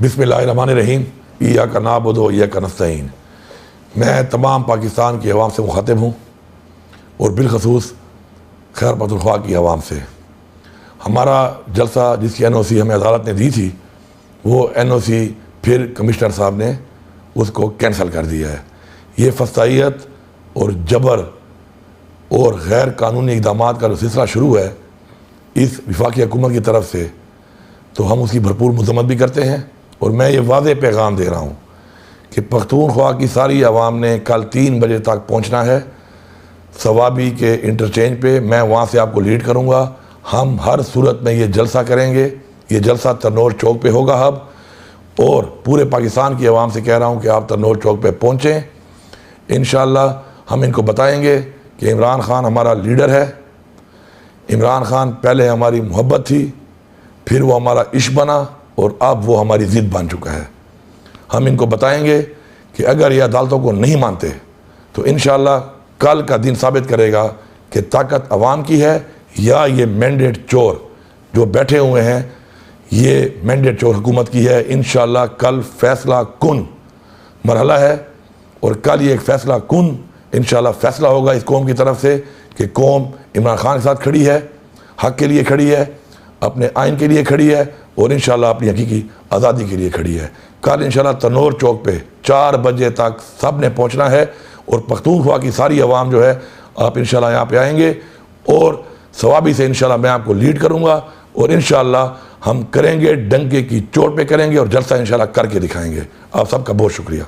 बिस्मिल्लाहिर्रहमानिर्रहीम इय्याका नअबुदु व इय्याका नस्तईन। मैं तमाम पाकिस्तान की आवाम से मुखातिब हूँ और बिलखसूस खैबर पख्तूनख्वा की आवाम से। हमारा जलसा जिसकी NOC हमें अदालत ने दी थी, वो NOC फिर कमिश्नर साहब ने उसको कैंसिल कर दिया है। ये फसाइयत और जबर और गैर कानूनी इक़दाम का जो सिलसिला शुरू है इस वफाकी हुकूमत की तरफ से, तो हम उसकी भरपूर मज़म्मत भी करते हैं। और मैं ये वाज़ेह पैगाम दे रहा हूँ कि पख्तूनख्वा की सारी आवाम ने कल 3 बजे तक पहुँचना है सवाबी के इंटरचेंज पे। मैं वहाँ से आपको लीड करूँगा। हम हर सूरत में ये जलसा करेंगे। ये जलसा तरनौर चौक पे होगा अब, और पूरे पाकिस्तान की आवाम से कह रहा हूँ कि आप तरनौर चौक पे पहुँचें। इंशाअल्लाह हम इनको बताएंगे कि इमरान खान हमारा लीडर है। इमरान खान पहले हमारी मोहब्बत थी, फिर वो हमारा इश्क बना और अब वो हमारी ज़िद बन चुका है। हम इनको बताएंगे कि अगर ये अदालतों को नहीं मानते तो इंशाअल्लाह कल का दिन साबित करेगा कि ताकत अवाम की है या ये मैंडेट चोर जो बैठे हुए हैं, ये मैंडेट चोर हुकूमत की है। इंशाअल्लाह कल फैसला कुन मरहला है और कल ये एक फैसला कुन इंशाअल्लाह फैसला होगा इस कौम की तरफ से कि कौम इमरान खान के साथ खड़ी है, हक़ के लिए खड़ी है, अपने आइन के लिए खड़ी है और इंशाअल्लाह अपनी हकीकी आज़ादी के लिए खड़ी है। कल इंशाअल्लाह तरनौर चौक पे 4 बजे तक सब ने पहुँचना है और पख्तूनख्वा की सारी आवाम जो है आप इंशाअल्लाह यहाँ पे आएंगे और सवाबी से इंशाअल्लाह मैं आपको लीड करूँगा और इंशाअल्लाह हम करेंगे, डंके की चोट पे करेंगे और जलसा इंशाअल्लाह करके दिखाएंगे। आप सबका बहुत शुक्रिया।